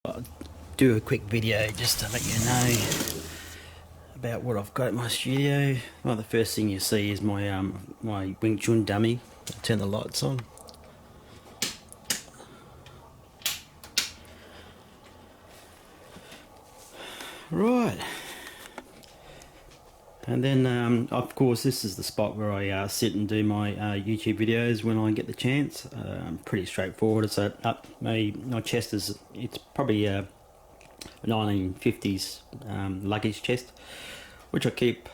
I'll do a quick video just to let you know about what I've got at my studio. Well, the first thing you see is my my Wing Chun dummy. I'll turn the lights on. Right, and then of course this is the spot where I sit and do my YouTube videos when I get the chance. Pretty straightforward. It's my chest is, it's probably a 1950s luggage chest, which I keep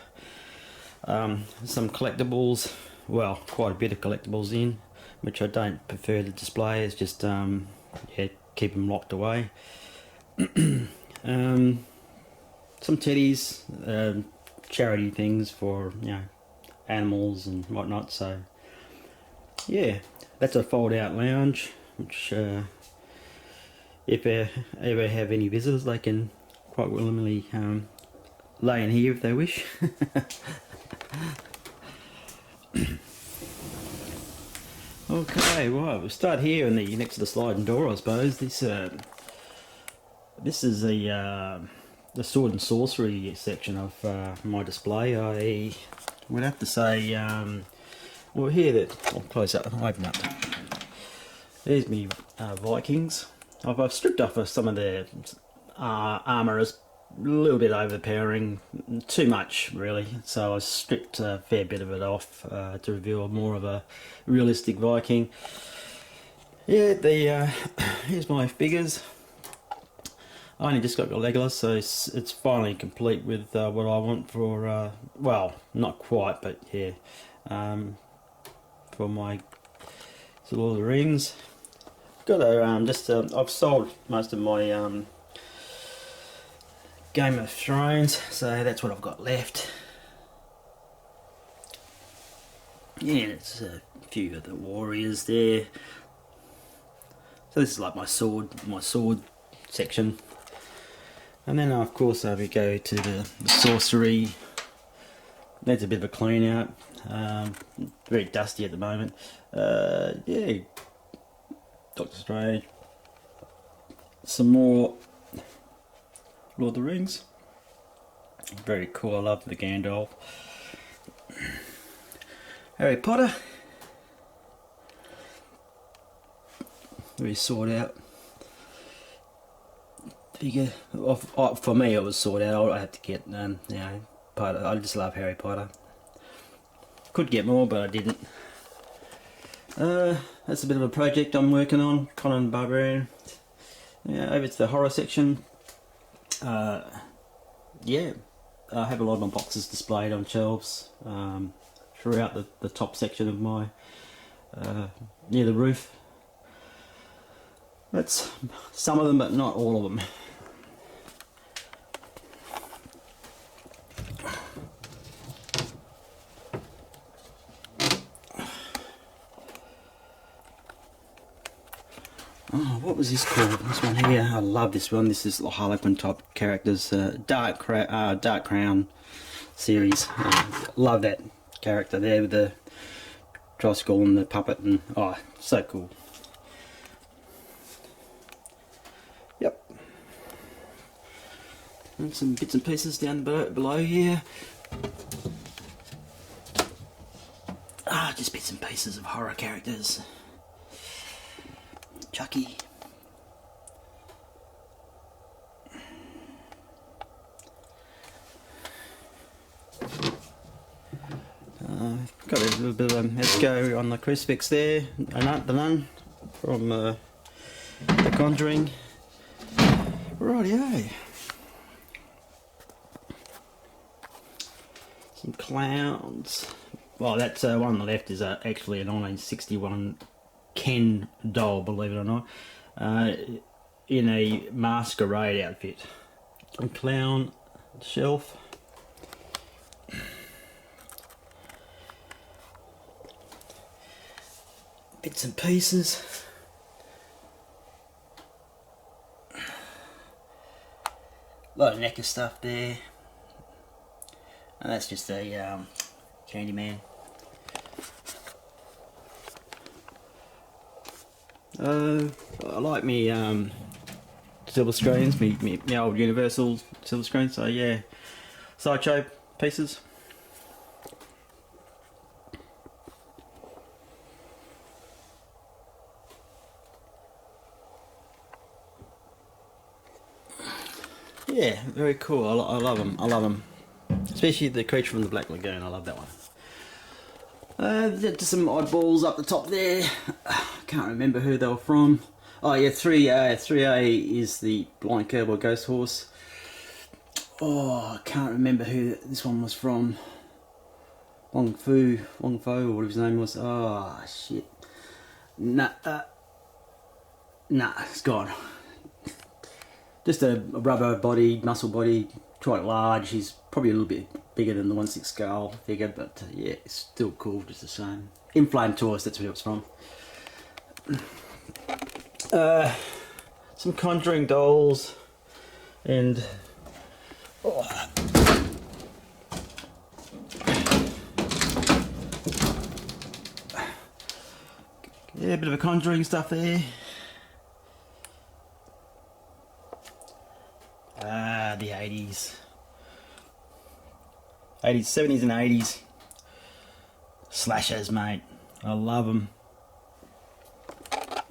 some collectibles, well, quite a bit of collectibles in, which I don't prefer to display. It's just yeah, keep them locked away. Some teddies, charity things for, you know, animals and whatnot. So yeah, that's a fold out lounge, which if I ever have any visitors, they can quite willingly lay in here if they wish. Okay, well, we'll start here in the next to the sliding door, I suppose. This is the sword and sorcery section of my display. I would have to say, well, here that I'll close up and open up. There's me Vikings. I've stripped off of some of their armour. Is a little bit overpowering, too much really. So I stripped a fair bit of it off to reveal more of a realistic Viking. Yeah, here's my figures. I only just got the Legolas, so it's finally complete with what I want for, well, not quite, but yeah, for my Lord of the Rings. Got a, I've sold most of my Game of Thrones, so that's what I've got left. Yeah, it's a few of the warriors there. So this is like my sword section. And then of course we go to the sorcery. That's a bit of a clean out. Very dusty at the moment. Yeah, Doctor Strange. Some more Lord of the Rings. Very cool. I love the Gandalf. Harry Potter. Very sought out figure. For me, it was sought out. I had to get, you know, Potter. I just love Harry Potter. Could get more, but I didn't. That's a bit of a project I'm working on. Conan Barbarian. Yeah, over to the horror section. Yeah, I have a lot of my boxes displayed on shelves throughout the top section of my near the roof. That's some of them, but not all of them. Oh, what was this called? This one here. I love this one. This is the Harlequin type characters. Dark Crown series. Love that character there with the tricycle and the puppet, and oh, so cool. Yep. And some bits and pieces down below here. Just bits and pieces of horror characters. Chucky. Got a little bit of let's go on the crucifix there. The nun from The Conjuring. Rightio. Some clowns. Well, that's one on the left is actually a 1961 Ken doll, believe it or not, in a masquerade outfit. A clown shelf. Bits and pieces. A lot of NECA stuff there. And that's just a Candyman. I like me silver screens, me old Universal silver screens. So yeah, sideshow pieces. Yeah, very cool. I love them. I love them. Especially the creature from the Black Lagoon. I love that one. Just some oddballs up the top there. Can't remember who they were from. Oh yeah, 3A is the Blind Cowboy Ghost Horse. Oh, I can't remember who this one was from. Wong Fo, or whatever his name was. Oh shit. Nah, it's gone. Just a rubber body, muscle body, quite large. He's probably a little bit bigger than the 1/6 scale figure, but yeah, it's still cool, just the same. Inflamed Toys, that's where it's from. Some Conjuring dolls, and yeah, a bit of a Conjuring stuff there. The 80s, 70s and 80s slashers, mate. I love them. A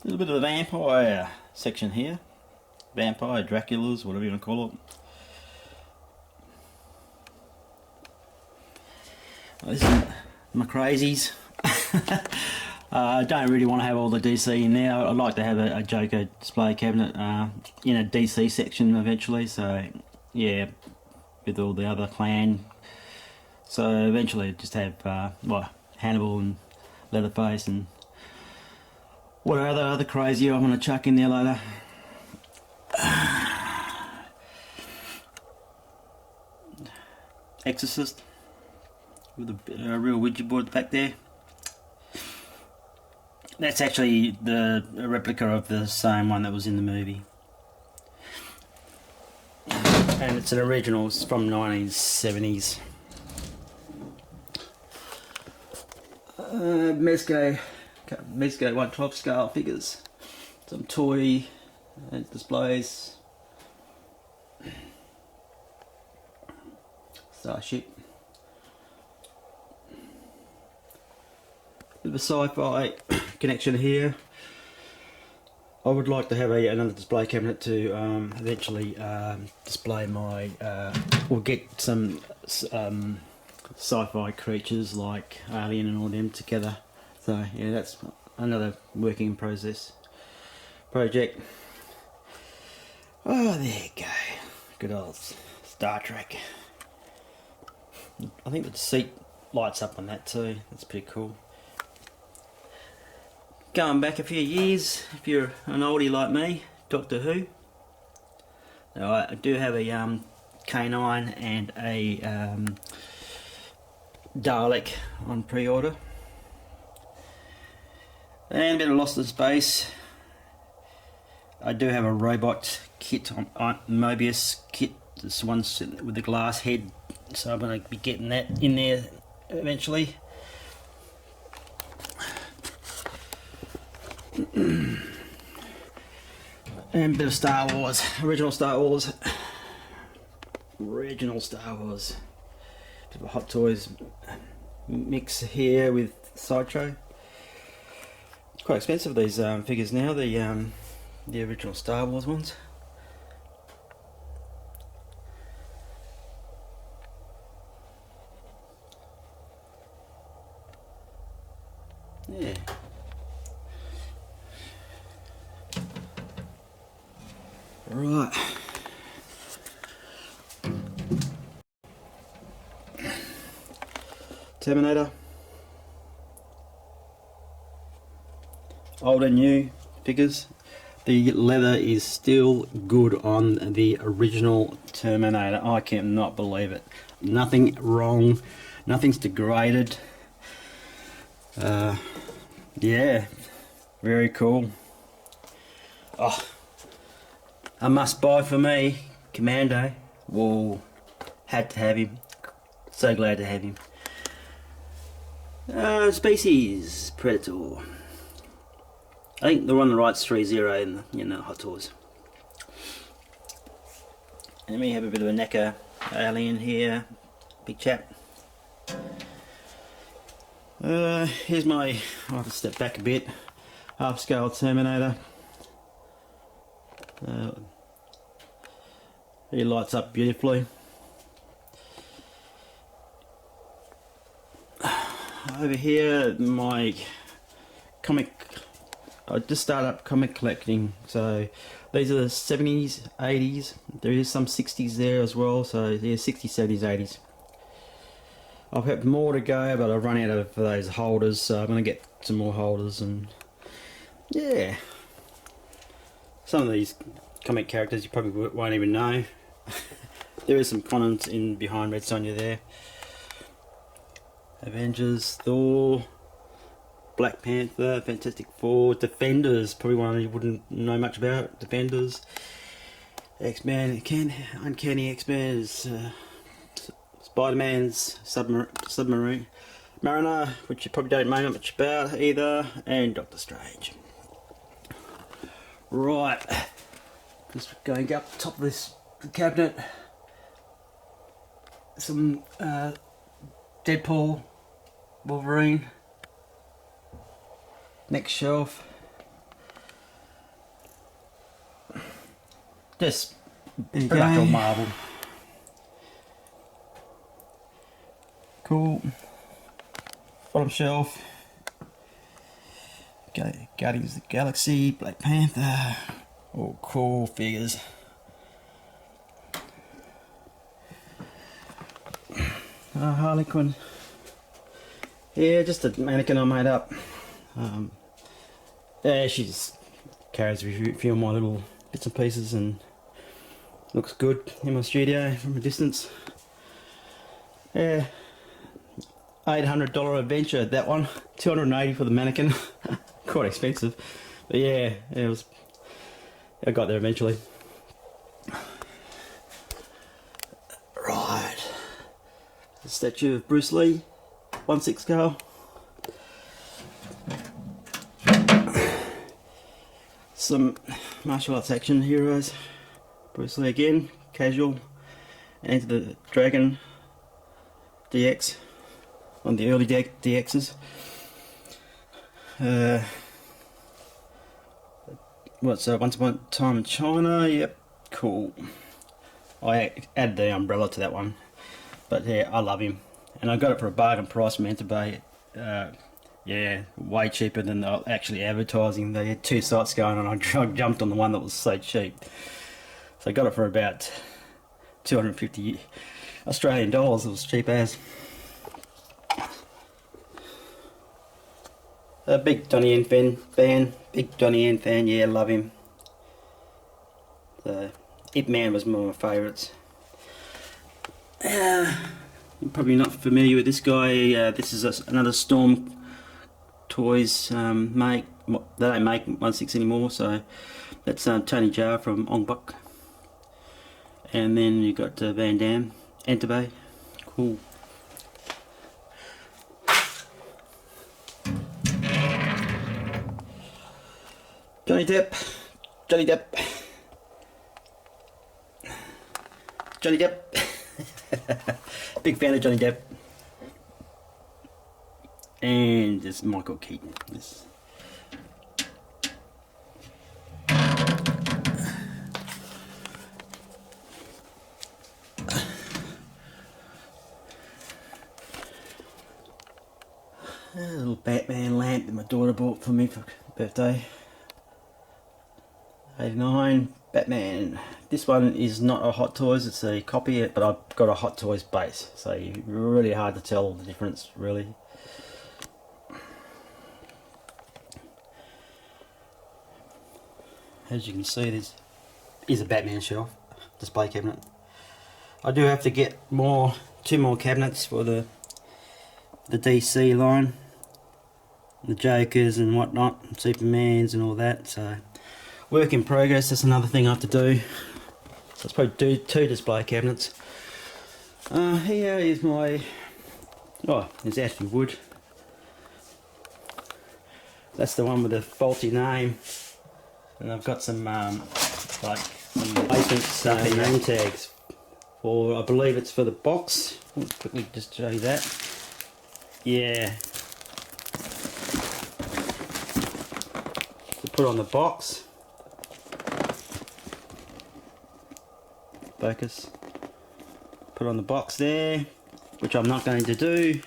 little bit of the vampire section here. Vampire, Draculas, whatever you want to call it. This is my crazies. I don't really want to have all the DC in there. I'd like to have a Joker display cabinet in a DC section eventually. So yeah, with all the other clan. So eventually just have well, Hannibal and Leatherface and what other crazy I'm going to chuck in there later. Exorcist with a real Ouija board back there. That's actually a replica of the same one that was in the movie. And it's an original, it's from 1970s. Mezco 1/12 scale figures. Some toy displays. Starship. Bit of a sci-fi connection here. I would like to have another display cabinet to eventually display my or get some sci-fi creatures like Alien and all them together. So yeah, that's another working in process project. Oh, there you go. Good old Star Trek. I think the seat lights up on that too. That's pretty cool. Going back a few years, if you're an oldie like me, Doctor Who. Now, I do have a K9 and a Dalek on pre-order. And a bit of Lost in Space. I do have a robot kit, on Mobius kit. This one's with the glass head, so I'm going to be getting that in there eventually. And a bit of Star Wars, original Star Wars. Bit of a Hot Toys mix here with Sideshow. Quite expensive, these figures now, the original Star Wars ones. Yeah. Right. Terminator. Old and new figures. The leather is still good on the original Terminator. I cannot believe it. Nothing wrong. Nothing's degraded. Yeah. Very cool. Oh. A must buy for me, Commando. Whoa, had to have him. So glad to have him. Species Predator. I think the one on the right's 3-0 in the Hot Toys. And we have a bit of a necker alien here, big chap. Here's my, I'll have to step back a bit, half scale Terminator. He lights up beautifully. Over here, my comic, I just started up comic collecting, so these are the 70s, 80s, there is some 60s there as well, so yeah, 60s, 70s, 80s. I've had more to go, but I've run out of those holders, so I'm going to get some more holders. And yeah, some of these comic characters you probably won't even know. There is some content in behind Red Sonja there. Avengers, Thor, Black Panther, Fantastic Four, Defenders, probably one you wouldn't know much about. Defenders, X-Men, Uncanny X-Men is Spider-Man's Submarine Mariner, which you probably don't know much about either, and Doctor Strange. Right, just going up top of this cabinet, some Deadpool, Wolverine. Next shelf, just pretty much all Marvel. Cool. Bottom shelf, Guardians of the Galaxy, Black Panther, all cool figures. Harley Quinn. Yeah, just a mannequin I made up. Yeah, she just carries a few of my little bits and pieces and looks good in my studio from a distance. Yeah, $800 adventure, that one. $280 for the mannequin. Quite expensive, but yeah, it was. I got there eventually. Right, the statue of Bruce Lee, 1/6 scale. Some martial arts action heroes. Bruce Lee again, casual. Enter the Dragon DX on the early DXs. Once Upon a Time in China. Yep, cool. I added the umbrella to that one, but yeah, I love him, and I got it for a bargain price from Enterbay. Yeah, way cheaper than they're actually advertising. They had two sites going on. I jumped on the one that was so cheap. So I got it for about 250 Australian dollars. It was cheap as. A big Donnie Yen fan. Big Donnie Yen fan, yeah, love him. The Ip Man was one of my favourites. You're probably not familiar with this guy. This is another Storm Toys make. They don't make 1/6 anymore, so that's Tony Jaa from Ong Bak. And then you got Van Damme, Enterbay. Cool. Johnny Depp. Big fan of Johnny Depp. And there's Michael Keaton. This. A little Batman lamp that my daughter bought for me for birthday. 89 Batman. This one is not a Hot Toys, it's a copy, but I've got a Hot Toys base, so really hard to tell the difference, really. As you can see, this is a Batman shelf display cabinet. I do have to get two more cabinets for the DC line, the Jokers and whatnot, Supermans and all that. So work in progress. That's another thing I have to do. So it's probably two display cabinets. Here is my there's Ashley Wood. That's the one with the faulty name. And I've got some like some basement name tags for, I believe it's for the box. Let's quickly just show you that. Yeah. To put on the box. Focus. Put on the box there, which I'm not going to do.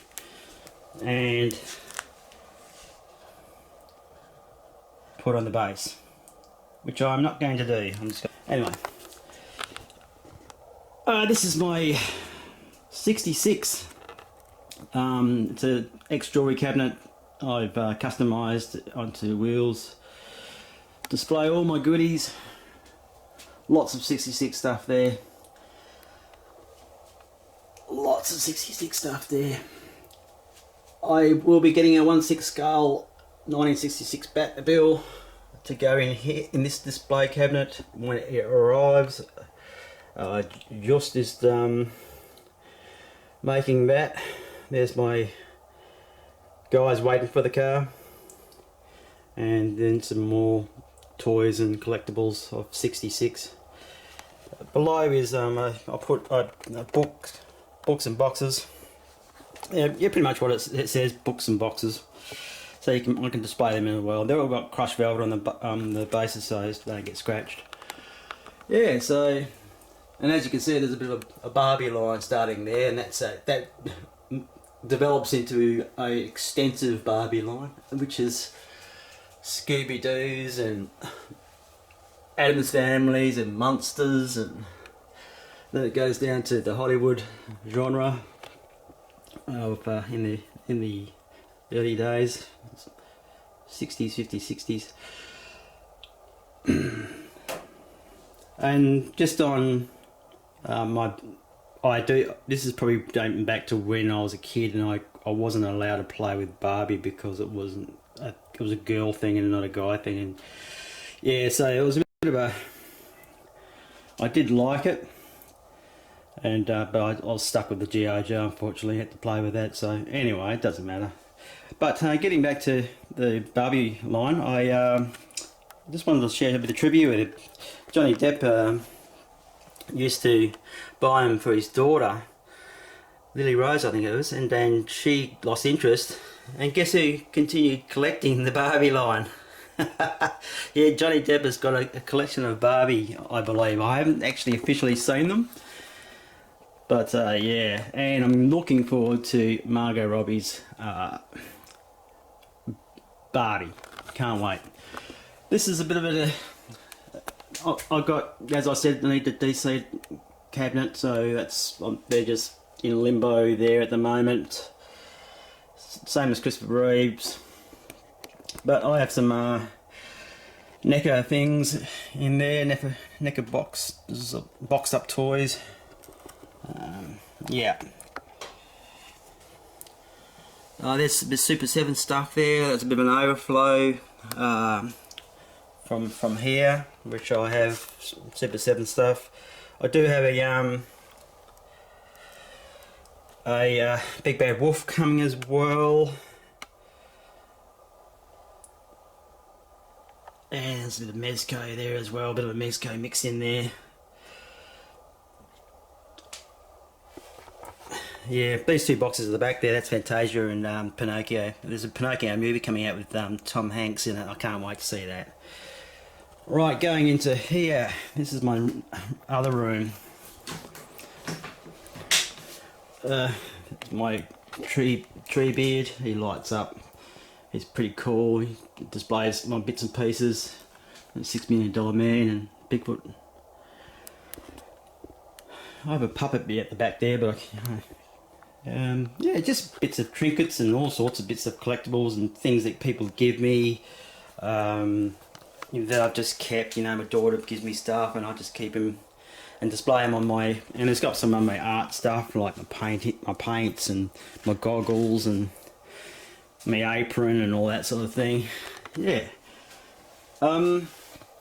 And put on the base, which I'm not going to do. I'm just going... Anyway. This is my 66. It's an ex-jewellery cabinet I've customised onto wheels. Display all my goodies. Lots of 66 stuff there. Lots of 66 stuff there. I will be getting a 1/6 scale 1966 Batmobile to go in here in this display cabinet when it arrives. Just is making that. There's my guys waiting for the car, and then some more toys and collectibles of 66. Below is I put books and boxes. Yeah, pretty much what it says, books and boxes. So I can display them as well. They've all got crushed velvet on the bases, so they don't get scratched. Yeah, so, and as you can see, there's a bit of a Barbie line starting there, and that develops into a extensive Barbie line, which is Scooby-Doo's and Addams Families and Monsters, and then it goes down to the Hollywood genre of in the early days, 60s, 50s, 60s. And just on this is probably dating back to when I was a kid and I wasn't allowed to play with Barbie because it was a girl thing and not a guy thing, and yeah, so it was a bit of a, I did like it, and but I was stuck with the G.I. Joe, unfortunately. I had to play with that, so anyway, it doesn't matter. But getting back to the Barbie line, I just wanted to share a bit of trivia with it. Johnny Depp used to buy them for his daughter, Lily Rose I think it was, and then she lost interest, and guess who continued collecting the Barbie line? Yeah, Johnny Depp has got a collection of Barbie, I believe. I haven't actually officially seen them, but yeah, and I'm looking forward to Margot Robbie's Barbie. Can't wait. This is a bit of a... I got, as I said, I need the DC cabinet, so that's, they're just in limbo there at the moment. Same as Christopher Reeves. But I have some NECA things in there, NECA boxed up toys. Yeah. There's a bit of Super 7 stuff there. That's a bit of an overflow from here, which I have Super 7 stuff. I do have a Big Bad Wolf coming as well. And there's a bit of Mezco there as well, a bit of a Mezco mix in there. Yeah, these two boxes at the back there, that's Fantasia and Pinocchio. There's a Pinocchio movie coming out with Tom Hanks in it. I can't wait to see that. Right, going into here, this is my other room. My tree beard, he lights up. He's pretty cool. He displays my bits and pieces. $6 Million Man and Bigfoot. I have a puppet at the back there, but yeah, just bits of trinkets and all sorts of bits of collectibles and things that people give me. That I've just kept. You know, my daughter gives me stuff, and I just keep them and display them on my. And it's got some of my art stuff, like my paints and my goggles and my apron and all that sort of thing. Yeah.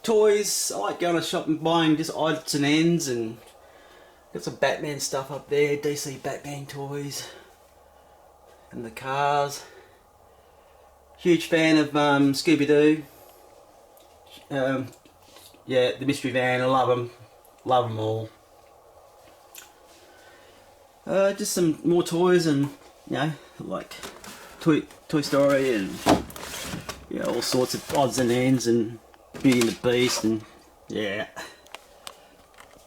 Toys. I like going to shop and buying just odds and ends, and got some Batman stuff up there. DC Batman toys and the cars. Huge fan of Scooby-Doo. Yeah, the Mystery Van, I love them all. Just some more toys and, you know, like Toy Story and, you know, all sorts of odds and ends and Beauty and the Beast and, yeah.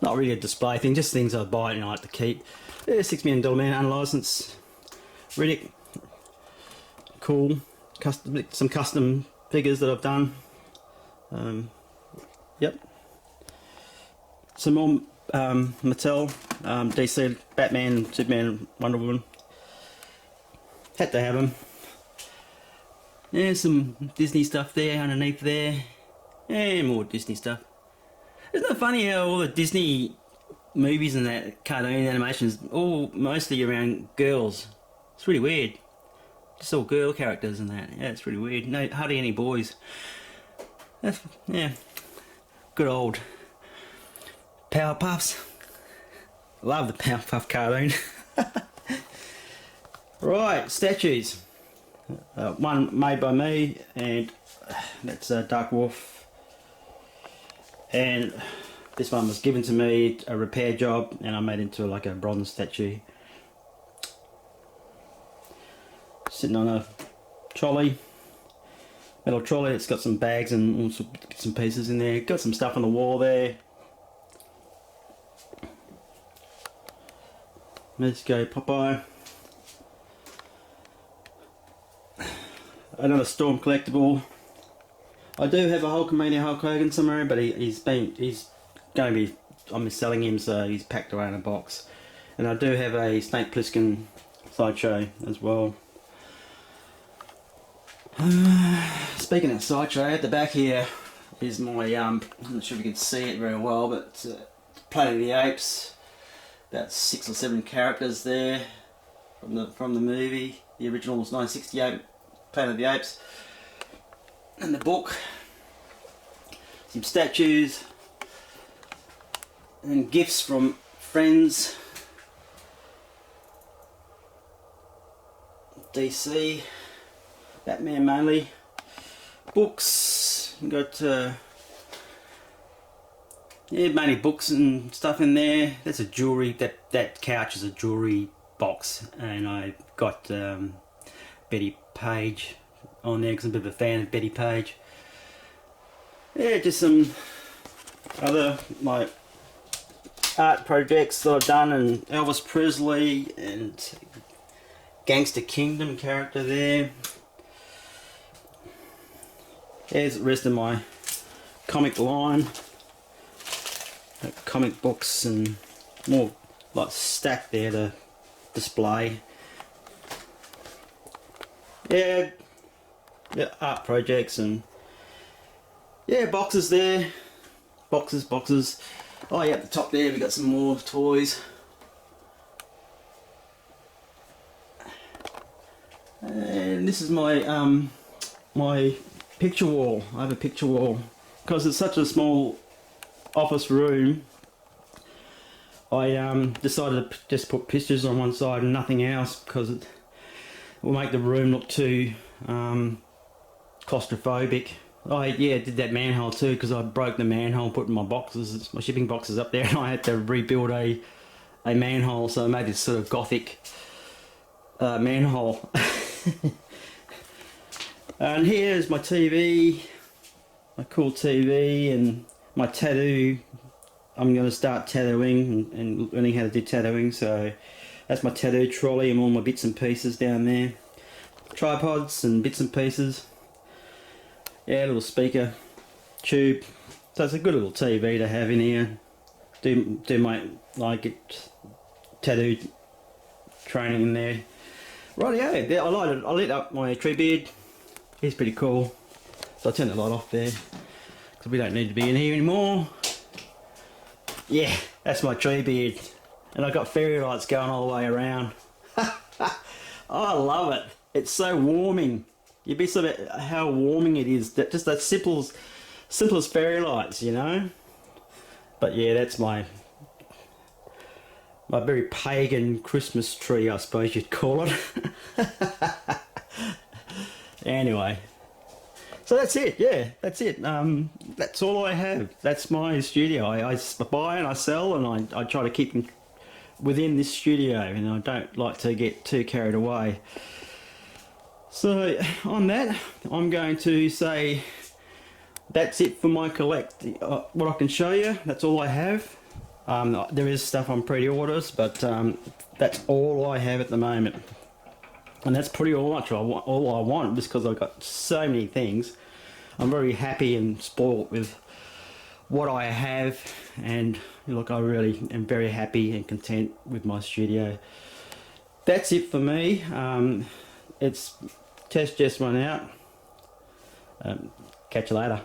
Not really a display thing, just things I buy and I like to keep. Yeah, $6 million man, unlicensed. Riddick. Cool. Some custom figures that I've done. Yep. Some more Mattel, DC, Batman, Superman, Wonder Woman. Had to have them. Yeah, some Disney stuff there underneath there. And more Disney stuff. Isn't it funny how all the Disney movies and that cartoon animations all mostly around girls? It's really weird. Just all girl characters and that. Yeah, it's really weird. No, hardly any boys. That's, yeah, good old Powerpuffs. Love the Powerpuff cartoon. Right, statues. One made by me, and that's Dark Wolf. And this one was given to me, a repair job, and I made into like a bronze statue. Sitting on a trolley, metal trolley. It's got some bags and all some bits and pieces in there. Got some stuff on the wall there. Let's go Popeye. Another Storm collectible. I do have a Hulk Hogan somewhere, but he's going to be. I'm selling him, so he's packed away in a box. And I do have a Snake Plissken sideshow as well. Speaking of sideshow, at the back here is my I'm not sure if you can see it very well, but Planet of the Apes. About 6 or 7 characters there from the movie. The original was 1968, Planet of the Apes. And the book. Some statues and gifts from friends. DC, Batman mainly. Books. We've got yeah, mainly books and stuff in there. That's a jewelry. That couch is a jewelry box, and I got Betty Page on there because I'm a bit of a fan of Betty Page. Yeah, just some other my art projects that I've done, and Elvis Presley and Gangster Kingdom character there. There's the rest of my comic line. Comic books and more like stacked there to display. Yeah, art projects and yeah, boxes there. Boxes. Oh yeah, at the top there we got some more toys. And this is my my picture wall. I have a picture wall because it's such a small office room. I decided to just put pictures on one side and nothing else because it will make the room look too claustrophobic. I did that manhole too because I broke the manhole putting my boxes, my shipping boxes up there, and I had to rebuild a manhole, so I made this sort of gothic manhole. And here's my TV, my cool TV, and my tattoo. I'm going to start tattooing and learning how to do tattooing, so that's my tattoo trolley and all my bits and pieces down there. Tripods and bits and pieces. Yeah, little speaker, tube. So it's a good little TV to have in here. Do my get tattoo training in there. Rightio, yeah, I lit up my tree beard. He's pretty cool. So I turned the light off there because we don't need to be in here anymore. Yeah, that's my tree beard. And I've got fairy lights going all the way around. I love it. It's so warming. You'd be sort of how warming it is. That just that simplest fairy lights, you know. But yeah, that's my very pagan Christmas tree, I suppose you'd call it. Anyway, so that's it. Yeah, that's it. That's all I have. That's my studio. I buy and I sell, and I try to keep within this studio, and I don't like to get too carried away. So on that, I'm going to say that's it for my what I can show you. That's all I have. There is stuff on pre-orders, but that's all I have at the moment, and that's pretty much all I want, just because I've got so many things. I'm very happy and spoiled with what I have, and look, I really am very happy and content with my studio. That's it for me. It's tessjess1 out. Catch you later.